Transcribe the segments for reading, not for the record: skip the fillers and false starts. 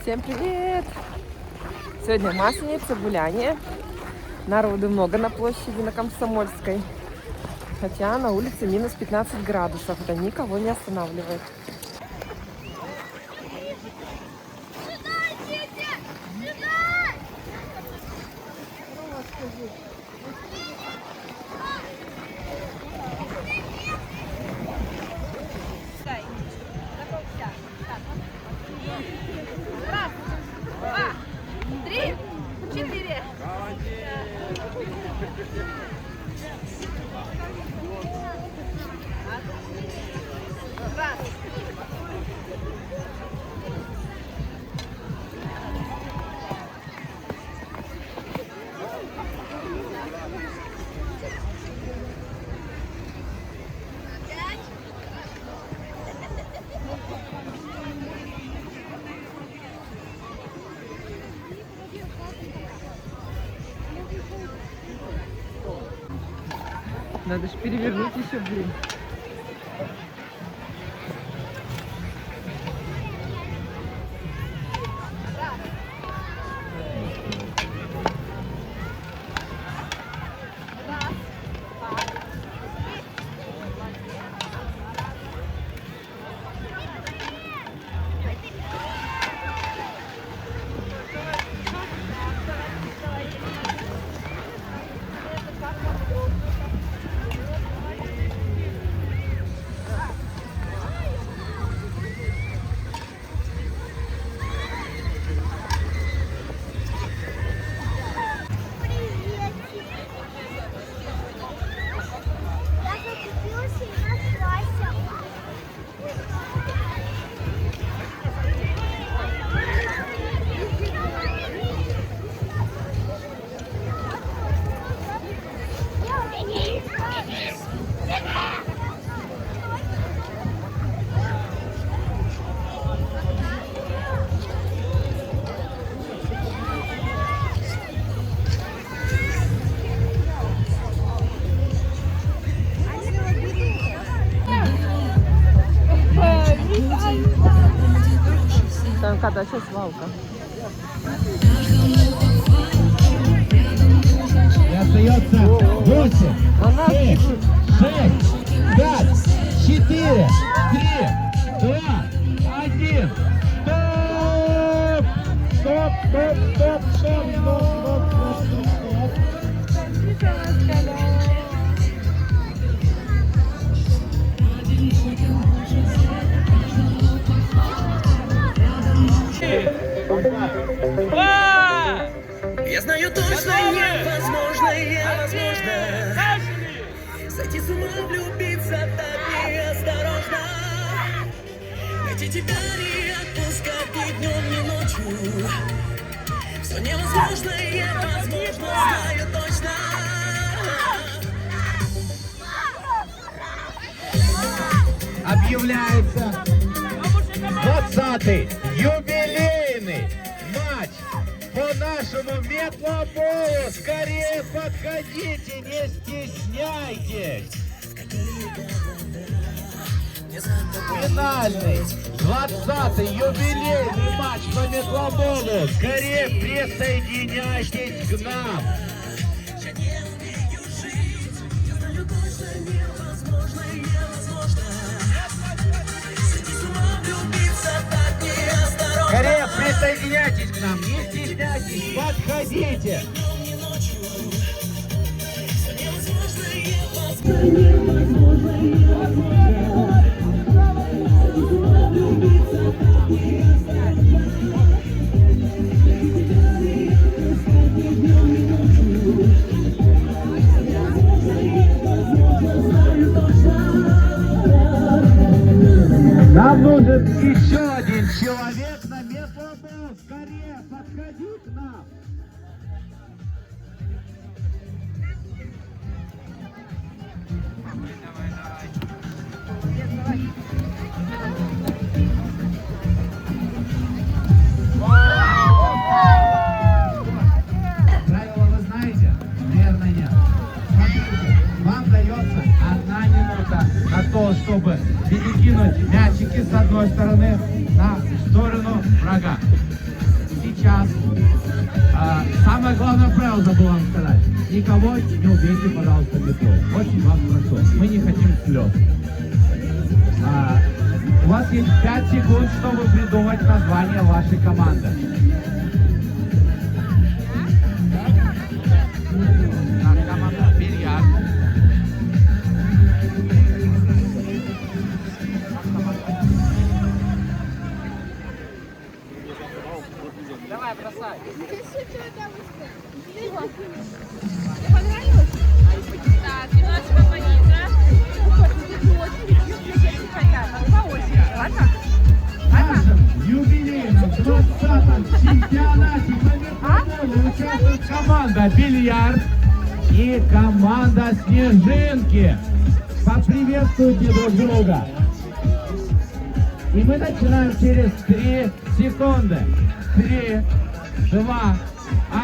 Всем привет! Сегодня Масленица, гуляние. Народу много на площади на Комсомольской. Хотя на улице минус 15 градусов. Это никого не останавливает. Раз, два, три, 4. Раз. Надо же перевернуть еще, блин. Там когда сейчас свалка. И остается 8, 7, 6, 5, 4, 3, 2, 1. Стоп! Стоп, стоп, стоп, стоп, стоп, стоп, стоп, Я знаю точно, невозможно сойти с ума, влюбиться так неосторожно. Найти тебя и отпускать ни днем, ни ночью. Все невозможное возможно, знаю точно. Объявляется 20-й юбилейный матч по нашему метлоболу. Скорее подходите, не стесняйтесь. Финальный 20-й юбилейный матч по метлоболу. Скорее присоединяйтесь к нам. Скорее присоединяйтесь к нам, не стесняйтесь, подходите. Нам нужен еще один человек на метлобол. Скорее подходи к нам. Правила вы знаете? Наверное, нет. Смотрите, вам дается 1 минута на то, чтобы перекинуть мячики с одной стороны на сторону врага. Сейчас самое главное правило забыл вам сказать. Никого не убейте, пожалуйста, метлой. Очень вас прошу. Мы не хотим слез. У вас есть 5 секунд, чтобы придумать название вашей команды. Команда «Бильярд». Давай, бросай. Понравилось? Так, немножечко пониже. По очереди. Ладно? В нашем юбилейном 20-м чемпионате по метроболу участвует команда «Бильярд» и команда «Снежинки». Поприветствуйте друг друга. И мы начинаем через 3 секунды. 3, 2,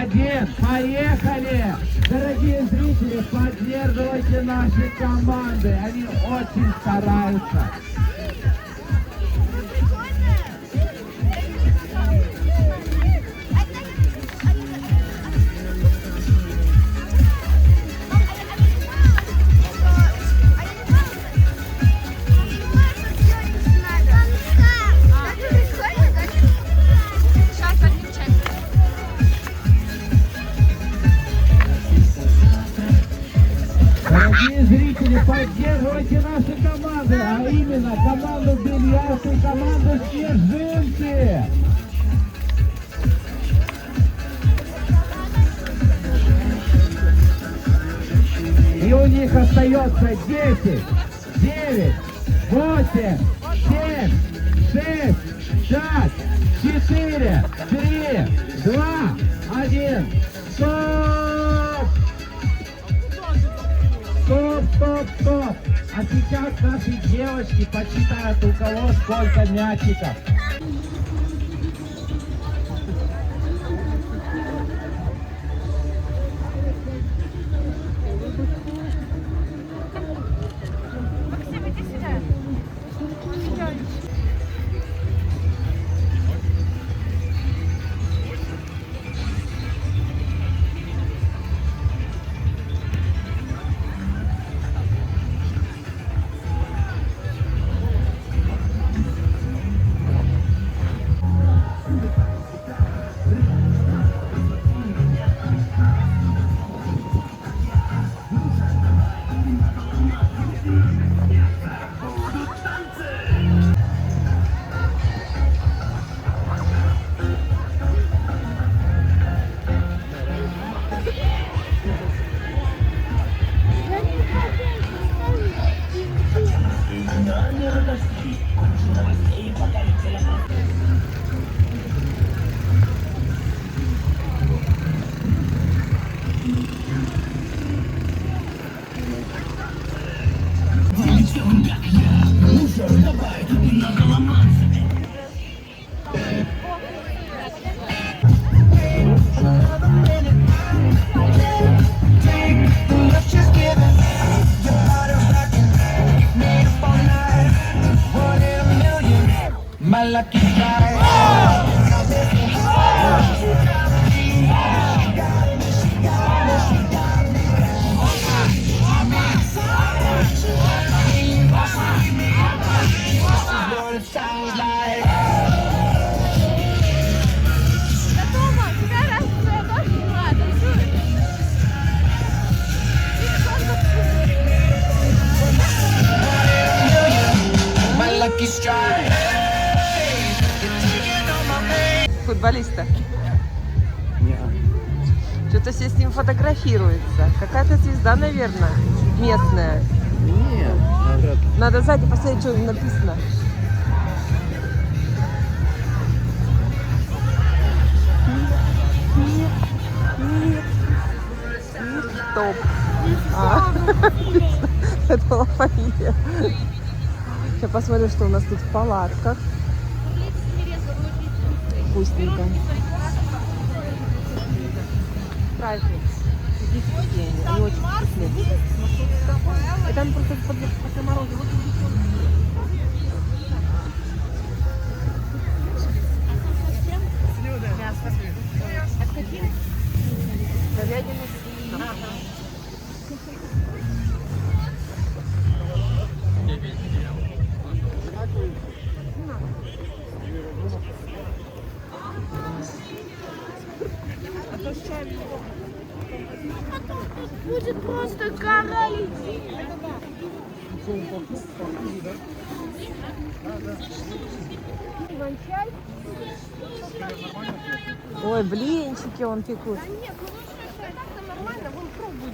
1. Поехали! Дорогие зрители, поддерживайте наши команды. Они очень стараются. Сейчас отмечаем. Дорогие зрители, поддерживайте наши команды, а именно команду «Бильярд» и команду «Снежинки». И у них остается 10, 9, 8, 7, 6, 5, 4, 3, 2, 1. Стоп! Стоп, стоп, стоп! А сейчас наши девочки посчитают, у кого сколько мячиков. Максим, иди сюда. My lucky strike. Готово? Тебя раз, два, танцуй. My lucky strike. Футболиста. Что-то все с ним фотографируются. Какая-то звезда, наверное, местная. Нет, навряд ли. Надо сзади посмотреть, что написано. Стоп. Это была фамилия. Сейчас посмотрим, что у нас тут в палатках. Вкусненько. Праздник. Здесь день. Они очень вкусные. Это он просто после мороза. Вот Будет просто гора людей. Ой, блинчики он пекут. Да нет, ну лучше, что и так-то нормально, вон пробуй.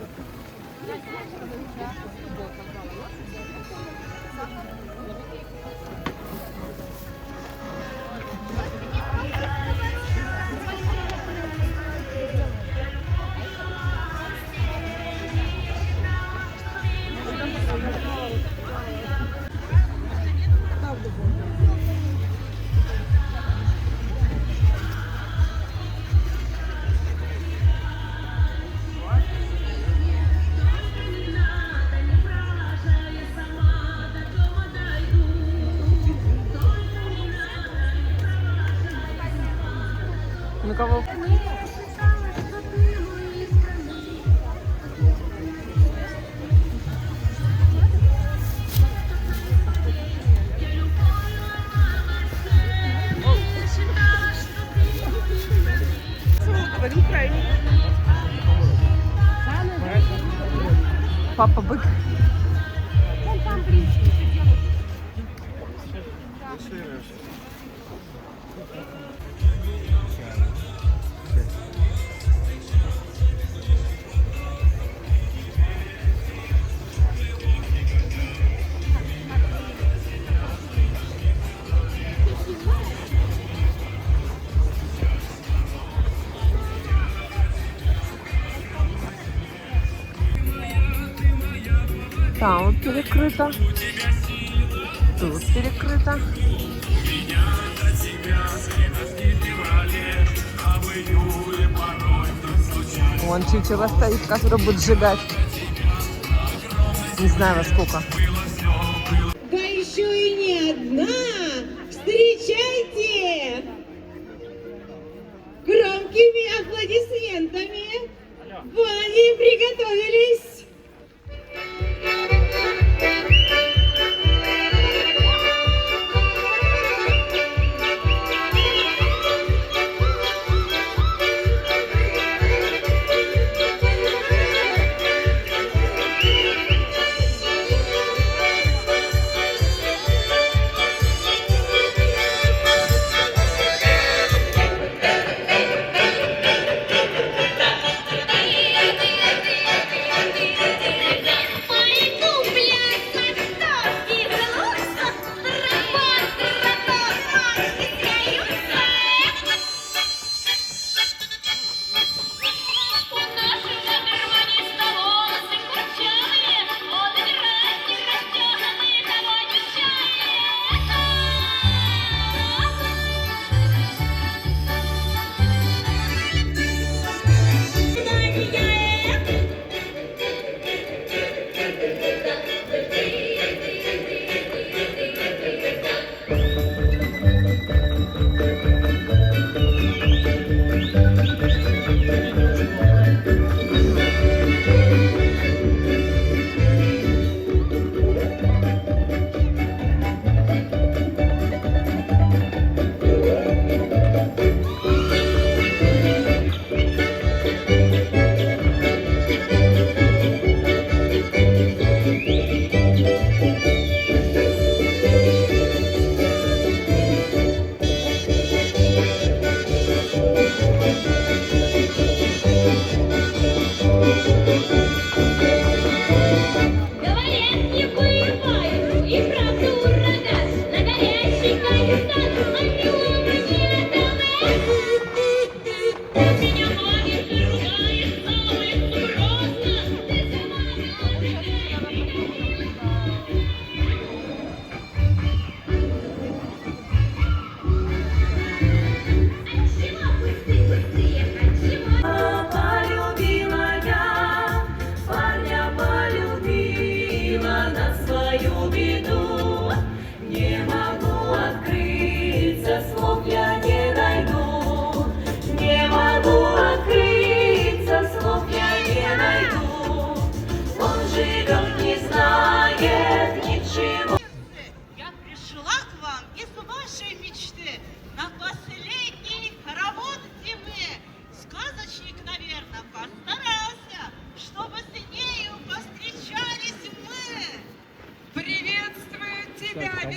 Ну кого? Папа бык. Вон там блинчики делают. Там перекрыто. Тут перекрыто. Вон чучело стоит, который будет сжигать. Не знаю во сколько. Да еще и не одна! Встречайте! Громкими аплодисментами! Вон они приготовились! Thank you.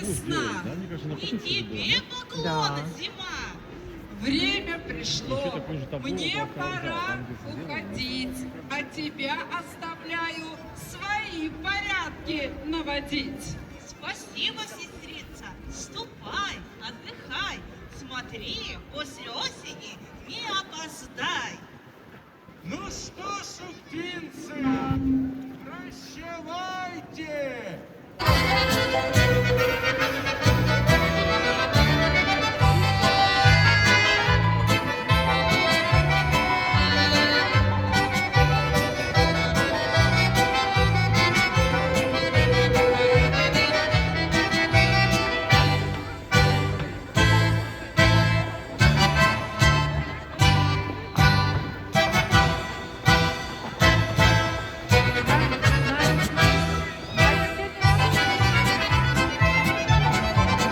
весна, и тебе поклоны, зима. Время пришло, мне пора уходить, а тебя оставляю свои порядки наводить. Спасибо, сестрица. Ступай, отдыхай. Смотри, после осени не опоздай. Ну что, шуфтинцы, прощавайте!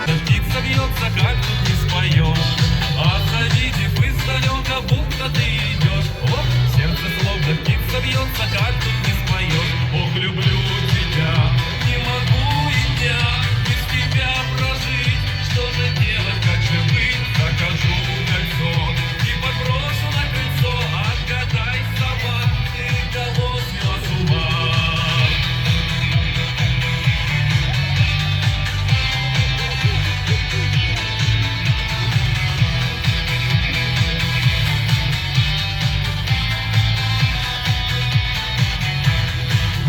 Птица бьется, как тут не споешь, а завидев издалека, будто ты идешь. Ох, сердце словно птица бьется, как тут не споешь. Ох, люблю тебя, не могу и дня без тебя прожить. Что же делать, как же быть? Закажу кольцо и подброшу на крыльцо. Отгадай сама, ты кого свела с ума?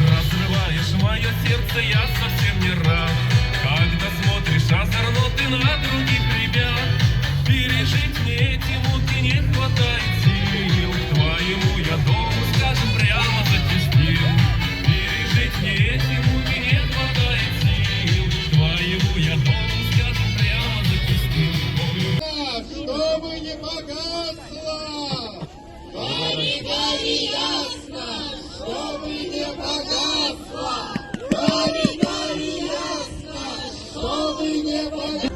Разрываешь мое сердце, я совсем не рад. Когда смотришь озорно ты на других ребят, пережить мне эти муки не хватает сил. К твоему я дому, скажем, прямо зачастил. Пережить мне эти муки не хватает сил. К твоему я дому, скажем, прямо зачастил. Чтобы не погасло! Гори, гори, ясно! Чтобы не погасло! Гори, гори, ясно! Чтобы не погасло!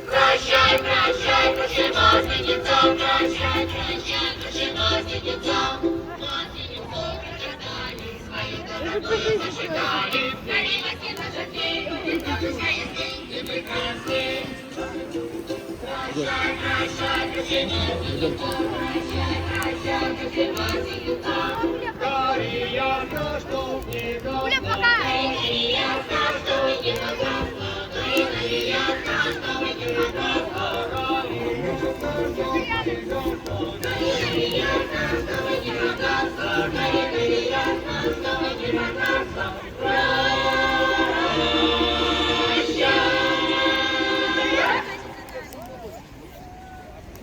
Прощай, прощай, прощай, масленница, прощай, прощай, прощай, масленница. Масленницу прочитали, свои дорогие зажигали. Горилась наша фея, свои деньги прекрасны. Прощай, прощай, прощай, масленница, прощай, прощай, прощай, масленница. Гори, ясно, чтоб не гасло! Гори, ясно, что не погасло. Гори, ясно, что не погасло. Гори, ясно, что не погасло. Гори, ясно, что не погасло.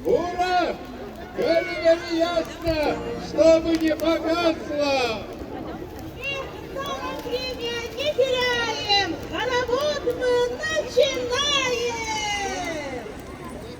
Ура! Гори, гори, ясно, чтобы не погасло!